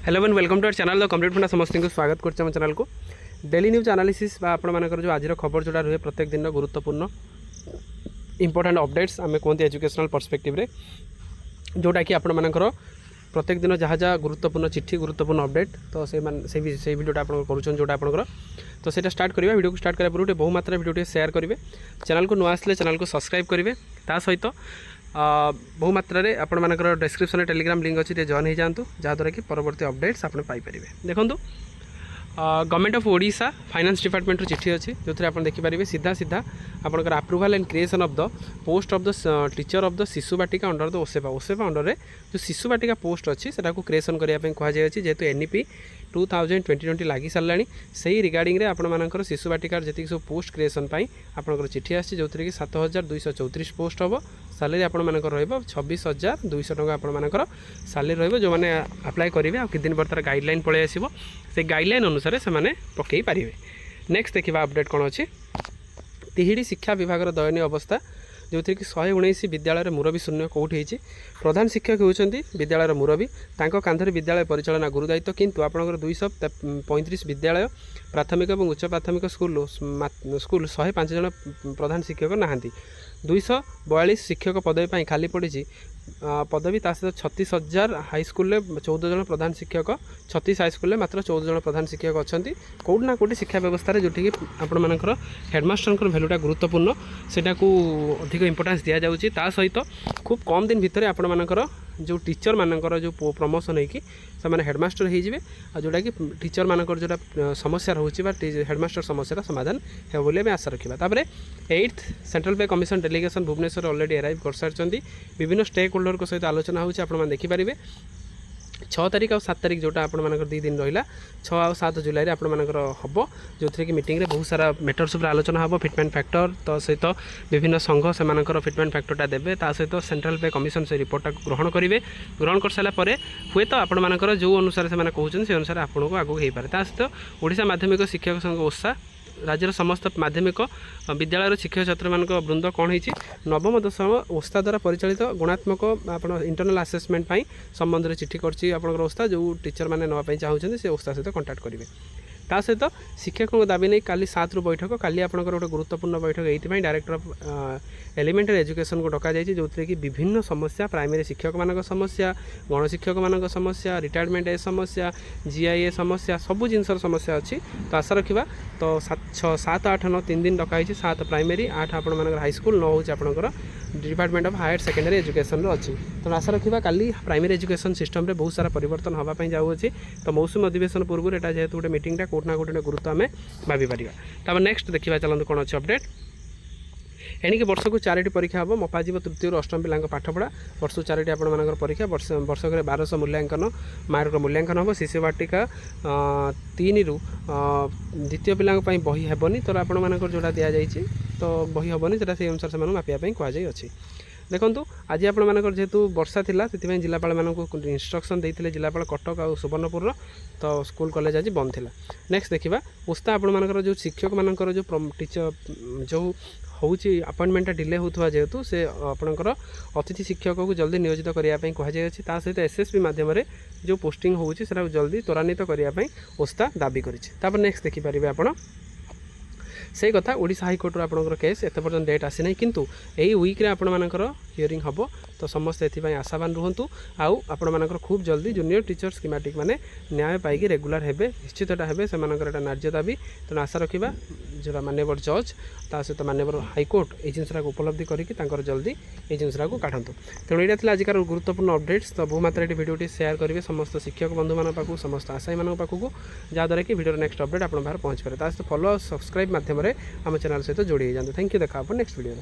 Hello and welcome to our channel the complete funda समस्त को स्वागत करछे चैनल को डेली न्यूज एनालिसिस आपण मानकर जो आज खबर जोड़ा रुहे प्रत्येक दिन गुरुत्वपूर्ण इंपोर्टेंट अपडेट्स आम कहते एजुकेशनल पर्सपेक्टिव रे जोटा कि आपण मानकर प्रत्येक दिन जहाँ जहाँ गुरुत्वपूर्ण चिट्ठी गुरुत्वपूर्ण अपडेट तो से भिडियोटा आप करुँच जोटा आपंकर तो सेटा स्टार्ट करिबा वीडियो को स्टार्ट करा पूर्व बहु मात्रा वीडियो शेयर करेंगे चैनल को नुआ आसले चैनल को सब्सक्राइब करेंगे ता सहित बहु मात्रा रे आपण मानकर डिस्क्रिप्शन टेलीग्राम लिंक अच्छी जॉइन हो जातु जहाँद्वारा कि परवर्ती अपडेट्स आप पाइपर देखूँ government of Odisha finance department चिट्ठी अच्छी जो थे आप देखिपारे सीधा सीधा आपंकर approval and creation of the post of the teacher of the Shishu Vatika under the ओसेवा अंडर रे जो शिशु बाटिका पोस्ट अच्छी से क्रिएशन करने कहुई जेहेतु एनईपी 2020 लगी सारा से ही रिगार्डिंग आपण मानकर शिशु बाटिकार जी सब पोस्ट क्रिएशन आपंकर चिट्ठी आसी जो थी कि 7234 पोस्ट हम सालेरी आपण मानकर रहिबो 26,200 टका आपण मानकर सालेरी रहिबो जो माने अप्लाई करेंगे आ कि दिन पर तार गाइडलाइन पळै आसीबो से गाइडलाइन अनुसार से माने पकई पारिबे। नेक्स्ट देखिबा अपडेट कोन अछि तिहिडी शिक्षा विभाग दयनीय अवस्था जो थी कि 119 विद्यालय मुरबी शून्य कौट होती प्रधान शिक्षक होती विद्यालय मुरबी कांधरे विद्यालय परिचालना गुरुदायित्व किंतु आपंकर 235 विद्यालय प्राथमिक और उच्च प्राथमिक स्कूल 105 जन प्रधान शिक्षक नहांती 242 शिक्षक पदवी खाली पड़ी पदवी ता सहित 36,000 हाईस्कल 14 जन प्रधान शिक्षक 36 हाईस्कल मात्र 14 जन प्रधान शिक्षक अच्छा कौटना कौटी शिक्षा व्यवस्था जोटि आपर हेडमास्टर भैल्यूटा गुरुत्वपूर्ण सेटा को अधिक इंपोर्टेंस दि जाऊँगी ता सहित खूब कम दिन भितर आपण मानकर जो टीचर मानकर जो प्रमोशन होगी से हेडमास्टर हो जोटा कि टीचर मानकर जोटा समस्या रोचे हेडमास्टर समस्या समाधान है बोली आम आशा रखा। तापर 8th central pay commission delegation Bhubaneswar already arrive कर सारी विभिन्न स्टेक होल्डर सहित आलोचना होची आपण मैंने देखिपारे 6 तारीख और 7 तारीख जोटा आपण मानकर 2 दिन रहा 6 और 7 जुलाई रे आपण मानकर हम जो थे कि मीटिंग रे बहुत सारा मैटर्स उपर आलोचना हम फिटमेंट फैक्टर तो सहित विभिन्न संघ से मानकर फिटमेंट फैक्टरटा देबे ता सहित सेंट्रल पे कमिशन से रिपोर्टा ग्रहण करेंगे ग्रहण कर सारा पर हुए तो आपण मानकर जो अनुसार से कहते से अनुसार आपको आगू हो पारे ता सहित ओडिशा माध्यमिक शिक्षक संघ ओसा राज्यर समस्त माध्यमिक विद्यालय शिक्षक छात्र मान वृंद कौन होती नवम दशम ओस्ता द्वारा परिचालित गुणात्मक आप इंटरनल आसेसमेंट संबंध में चिट्ठी कर ओस्ता जो टीचर मैंने नापी चाहते से ओस्ता सहित कंटाक्ट करेंगे ता सहित शिक्षकों दाबी नहीं काली 7 रु बैठक काली आपंकर गोटे गुरुत्वपूर्ण बैठक ये डायरेक्टर ऑफ एलिमेंटरी एजुकेशन को डका जाए जो कि विभिन्न समस्या प्राइमरी शिक्षक मान समस्या गणशिक्षक मान समस्या रिटायरमेंट ए समस्या जीआईए समस्या सबू जिनसर समस्या अच्छी तो आशा रखा तो 6, 7, 8, 9 3 दिन डकाई 7 प्राइमरी 8 आपण हाईस्कल 9 हूँ आपंकर department of higher secondary education अच्छी तो आशा रखा काली प्राइमरी एजुकेशन सिस्टम रे बहुत सारा परिवर्तन होगापी जाऊँगी तो मौसुमी अधिवेशन पूर्व एटा जेहेतु गोटे मीटिंगटा कोटना गोटे गुरुत्व आम भाई पार नेक्स्ट देखा चलते कौन अच्छे अपडेट एणिक वर्ष को 4टी परीक्षा हम मपाजीव तृतीय अष्टम पिला पाठपढ़ा वर्ष को 4टी आपर परीक्षा वर्षक 1200 मूल्यांकन मार्क मूल्यांकन हम शिशु बाटिका 3 रु द्वितीय पिला बही हेबनी तो आपण जोड़ा दि जाइए तो बही हेबनी जो से अनुसार से मापापी कहुई देखूँ आज आप जेहेतु वर्षा था से जिलापाल मानक इंस्ट्रक्शन देते जिलापाल कटक और सुवर्णपुर तो स्कूल कॉलेज आज बंद था। नेक्स्ट देखा ओस्ता आपण जो शिक्षक मानकर जो टीचर जो हूँ अपॉइंटमेंटा डिले होता जेहेतु से आपणकर अतिथि शिक्षक को जल्दी नियोजित करने कहुई सहित एसएसबी मध्यम जो पोस्टिंग होची जल्दी त्वरान्वित करने ओस्ता दाबी कर। नेक्स्ट देखिपारे आप से कथा ओडिशा हाईकोर्ट आपंकर केस एत पर्यटन डेट आसी ना किंतु यही वीक्रे आपंकर हियरिंग हम तो समस्त एथि आशावान रुहतु आउ आपण मानकर खूब जल्दी जूनियर टीचर स्कीमेटिक माने न्याय पाई रेगुलर हेबे निश्चित हेबे से एटा न्याय दाबी तेणु आशा रखा जोड़ा मानवर जज ता सहित मानवर हाईकोर्ट ये जिनसा उपलब्धि करके जल्दी ये जिनसा को काटतु तेणु यहाँ आजिकार गुरुत्वपूर्ण अपडेट्स तो बहु मात्रा भिडियो शेयर करेंगे समस्त शिक्षक बंधु मान पाखु समस्त आशायी मान पाखु जहाँद्वारा कि भिडियो नेक्स्ट अपडेट आप बाहर पहुँच पाए सहित फॉलो सब्सक्राइब माध्यम आम चैनल सहित जोड़ी जाते। थैंक यू देखा नेक्स्ट वीडियो।